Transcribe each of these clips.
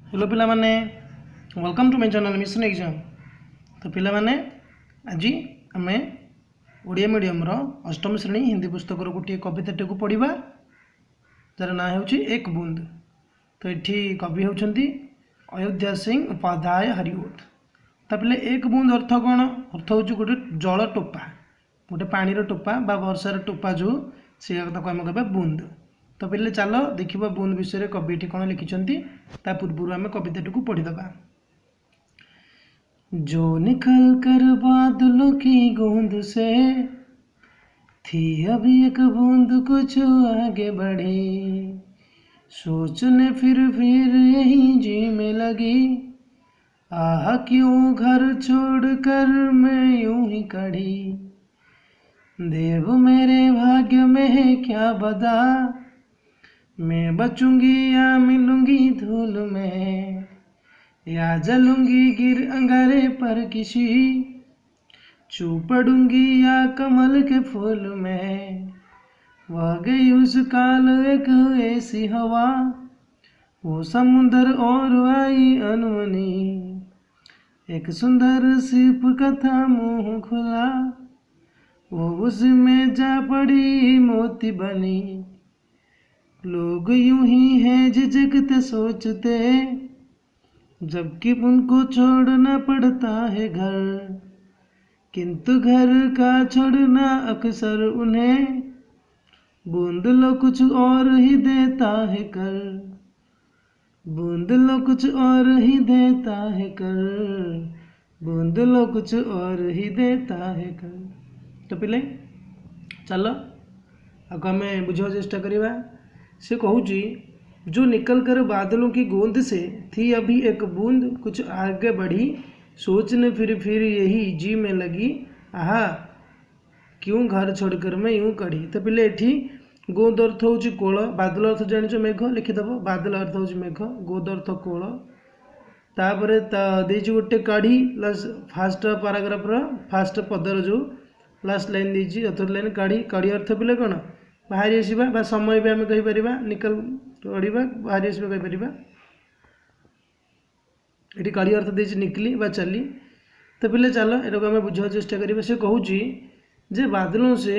Hello पिला माने welcome to my channel mission exam. तो पिला माने आज आम ओडिया मीडियम अष्टम श्रेणी हिंदी पुस्तक गोटे कविताटी को पढ़ा जार ना हो एक बूंद। तो ये कवि होती अयोध्या सिंह उपाध्याय हरिओट। तो पिले एक बूंद अर्थ कौन? अर्थ हूँ गोटे जल टोपा, गोटे पानी टोपा बा वर्षार टोपा जो सी आम कह बूंद। तो पिले चल देखा बूंद विषय कवि कौन लिखिं ता पूर्व आम कविताटी को पढ़ीदबा। जो निकल कर बादलों की गूंद से थी अभी एक बूंद कुछ आगे बढ़ी, सोचने फिर यही जी में लगी, आह क्यों घर छोड़कर मैं यूं ही खड़ी। देव मेरे भाग्य में है क्या बदा, मैं बचूंगी या मिलूंगी धूल में, या जलूंगी गिर अंगारे पर किसी, चू पड़ूंगी या कमल के फूल में। वह गई उस काल एक ऐसी हवा, वो समुंदर और आई अनमनी, एक सुंदर सी कथा मुंह खुला, वो उसमें जा पड़ी मोती बनी। लोग यूं ही हैं झिझकते सोचते, जबकि उनको छोड़ना पड़ता है घर, किंतु घर का छोड़ना अक्सर उन्हें बूंद लो कुछ और ही देता है कर, बूंद लो कुछ और ही देता है कर, बूंद लो कुछ और ही देता है कर। तो पिले चलो आगे आम बुझा चेष्टा करवा। से कहूँ जो निकल कर बादलों की गूंद से थी अभी एक बूंद कुछ आगे बढ़ी, सोचने फिर यही जी में लगी, आहा क्यों घर छोड़कर मैं यूं कढ़ी। तो पिले एठी गूंद अर्थ हूँ कोल, बादल अर्थ जान मेघ लिखिदेव, बादल अर्थ हूँ मेघ, गूंद अर्थ कोल, तापर देजी गोटे काढ़ी फास्ट पाराग्राफ फास्ट पदर जो लास्ट लाइन देजी अथर लाइन काढ़ी, काढ़ी अर्थ पिले कौन बाहरी आसवा समय भी आम कहीपर निकल पढ़ा बाहरी आसवा कहीपर। ये काढ़ी अर्थ देजी निकली बा चली। तो पिले चल एटा को आम बुझा चेष्टा करिबा। से कहूँ जे बादलों से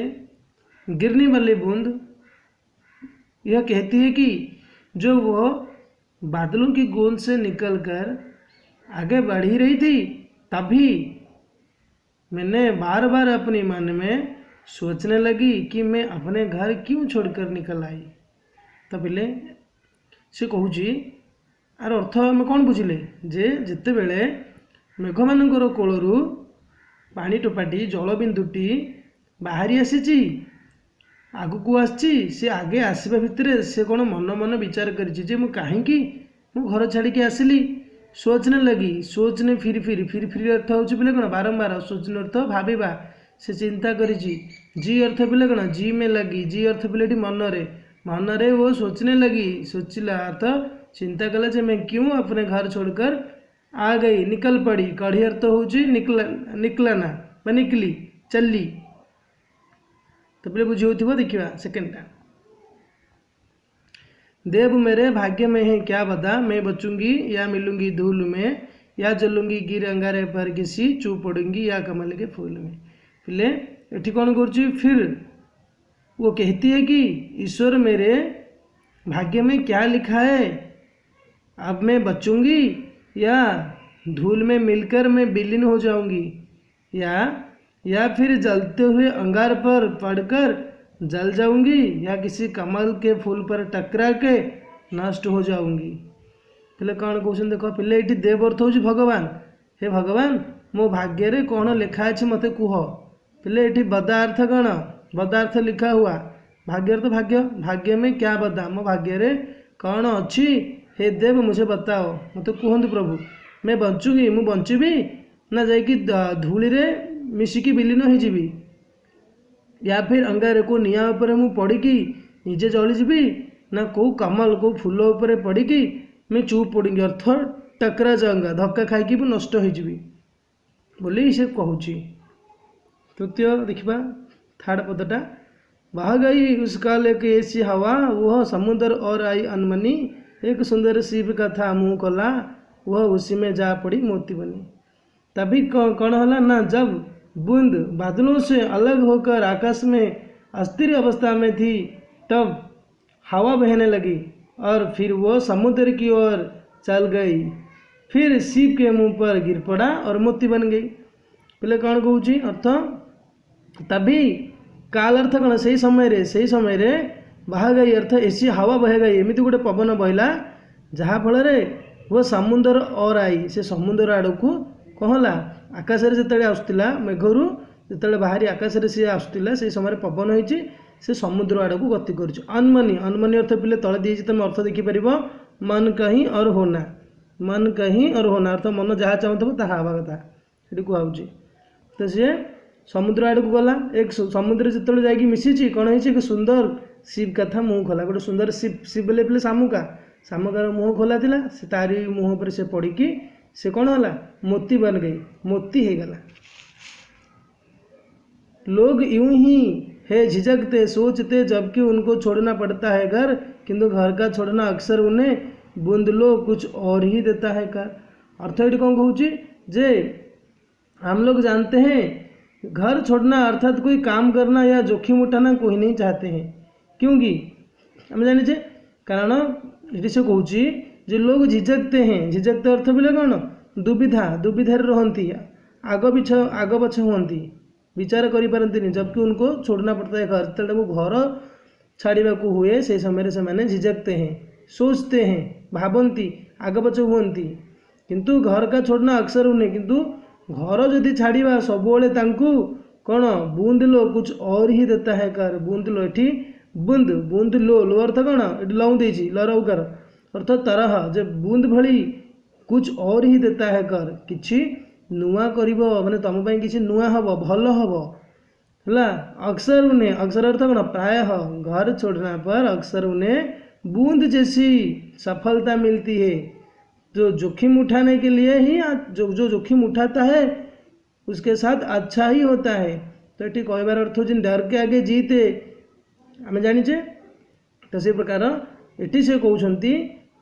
गिरने वाली बूंद यह कहती है कि जो वो बादलों की गूंद से निकलकर आगे बढ़ ही रही थी, तभी मैंने बार बार अपने मन में सोचने लगी कि मैं अपने घर क्यों छोड़कर निकल आई। तो पिले से कहूँ आर अर्थ आम कौन बुझिले जे जिते बेले मेघ मानकर कोलरू पानी टोपाटी जल बिंदुटी बाहरी आसी आगू आसी से आगे आसवा भितर से कौन मन मन विचार कर कहीं मु घर छाड़ी आसली, सोचने लगी, सोचने फिर अर्थ हो कौन बारंबार सोचने अर्थ भाविबा, से चिंता करिछि। जी अर्थ पिले कौन जी में लगी, जी अर्थ पिले मनरे, मनरे वो सोचने लगी, सोचिला अर्थ चिंता कला जे मैं क्यों अपने घर छोड़कर आ गई, निकल पड़ी। कढ़ी अर्थ हूँ निकलाना बा निकली चली। तो पिले बुझी हो देखिए सेकेंडटा, देव मेरे भाग्य में है क्या बता, मैं बचूंगी या मिलूंगी धूल में, या जलूंगी गिर अंगारे पर किसी, चू पड़ूंगी या कमल के फूल में। पिले एठी कौन कर फिर वो कहती है कि ईश्वर मेरे भाग्य में क्या लिखा है, अब मैं बचूंगी या धूल में मिलकर मैं विलीन हो जाऊंगी, या फिर जलते हुए अंगार पर पड़कर जल जाऊंगी, या किसी कमल के फूल पर टकरा के नष्ट हो जाऊंगी। पिले कौन कहते देख पिले ये देव अर्थ हूँ भगवान, हे भगवान मो भाग्य रे कौन लिखा है मत कुह। पिले ये बदा अर्थ कौन, बदा अर्थ लिखा हुआ, भाग्य अर्थ भाग्य, भाग्य में क्या बदा, मो भाग्य रे कौन अच्छी, हे देव मुझे बताओ, मत कहतु प्रभु मैं बचुगी, मु बचीबी ना जाकि धूली रे मिसिकी विलीन हो जीवी, या फिर अंगारे को निया उपरे मु पड़िकी निजे जलीजी, ना कौ कमल को फूल उपरे पड़िकी मैं चुप पड़ूंगी, अर्थ टकरा जाऊंगा, धक्का खाई नष्ट हो बोली से कहूँ। तृतीय देखा थर्ड पदटा, बह गई उस काल एक ऐसी हवा, वह समुद्र और आई अनमनी, एक सुंदर सीप का था मुंह खोला, वह उसी में जा पड़ी मोती बनी। तभी कौन होला ना, जब बूंद बादलों से अलग होकर आकाश में अस्थिर अवस्था में थी, तब हवा बहने लगी और फिर वो समुद्र की ओर चल गई। फिर सीप के मुंह पर गिर पड़ा और मोती बन गई। पहले कौन कहूँ अर्थ, तभी काल अर्थ कौन, से समय रे बहा गई, अर्थ ऐसी हवा बह गई, एमती गोटे पवन बहला जहाँफल वो समुद्र और आई, से समुद्र आड़ को कहला आकाश जिते आसला मेघरू जिते बाहरी आकाश सी आसला, से समय पवन होती से समुद्र आड़ को गति कर। अनमनी, अनमनी अर्थ पिले तले दी तुम अर्थ देखिपर, मन कहीं और होना, मन कहीं और होना अर्थ मन जहाँ चाहूब ता हवा कथा ये कहुच्छी। तो सी समुद्र आड़ को गला, एक समुद्र जिते जाकि मिसी कौन है, एक सुंदर शिव का था मुँह खोला, गोटे सुंदर शिव, शिव बोले पे शामुकार मुँह खोला थिला, से तारी मुँह पर से पड़ी से कौन होला मोती बन गई, मोती हो गला। लोग यूं ही है झिझकते सोचते, जबकि उनको छोड़ना पड़ता है घर, किंतु घर का छोड़ना अक्सर उन्हें बूंद लो कुछ और ही देता है कर। अर्थ ये कौन कहूँ जे हम लोग जानते हैं घर छोड़ना अर्थात कोई काम करना या जोखिम उठाना कोई नहीं चाहते हैं, क्योंकि हम जाने कारण ये से कहूँ जे लोग झिझकते हैं, झिझकते अर्थ बोले कौन, दुविधा, दुविधार रहती, आग पछ हुअंती, विचार करें, जबकि उनको छोड़ना पड़ता है घर, जो घर छाड़ा हुए से समय से मैंने झिझकते हैं, सोचते हैं, भावंती, आग पछ हुअंती, किंतु घर का छोड़ना अक्सर उन्हें, किंतु घर जदि छाड़ा सबुले कौन बूंद लो कुछ और ही देता है कर। बूंद लो ये बूंद, बूंद लो, लो अर्थ कौन ये लौ दे लर उकार अर्थ तरह, जे बूंद भली कुछ और ही देता है कर, किछि नुआ करिबो माने तुम पे किछि नुआ हबो, भल हबो हला। अक्सर उन्हें, अक्सर अर्थ कौन प्राय, घर छोड़ना पर अक्सर उन्हें बूंद जैसी सफलता मिलती है। जो जोखिम उठाने के लिए ही, जो जोखिम उठाता है उसके साथ अच्छा ही होता है। तो ये कहबार अर्थ जिन डर के आगे जीते आम जाचे, तो से प्रकार ये से कहते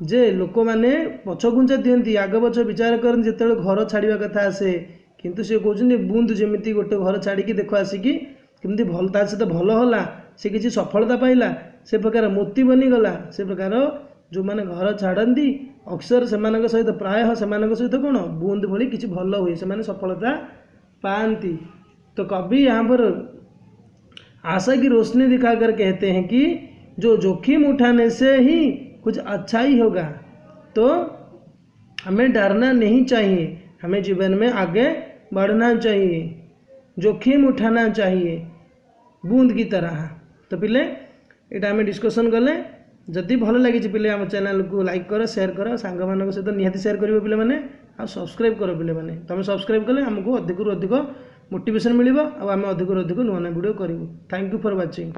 जे लोक मैंने पछघुंचा दिखती, आग पछ विचार करते जो घर छाड़ा कथा आसे, किंतु से कहते बूंद जमी गोटे घर छाड़ी देख आसिकी केमती भल ता सहित भल होला, से किसी सफलता पाइला, से प्रकार मोती बनीगला। से प्रकार जो मैंने घर छाड़ती अक्सर से सहित प्राय से सहित कौन बूंद भली किसी भल हुए, से सफलता पाती। तो कवि यहाँ पर आशा की रोशनी दिखाकर कहते हैं कि जो जोखिम उठाने से ही कुछ अच्छा ही होगा, तो हमें डरना नहीं चाहिए, हमें जीवन में आगे बढ़ना चाहिए, जोखिम उठाना चाहिए बूंद की तरह। तो पिले यहाँ आम डिस्कसन कले, जदि भल लगी पिले आम चैनल को लाइक कर, शेयर कर, सांग मान सहित निहाती शेयर करेंगे पिले मैंने, आ सब्सक्राइब कर पिले मैंने, तुम सब्सक्राइब कले आमको अधिक अधिक मोटिवेशन मिल, आम अधिक अधिक नुआ नुआ वीडियो करूँ। Thank you for watching.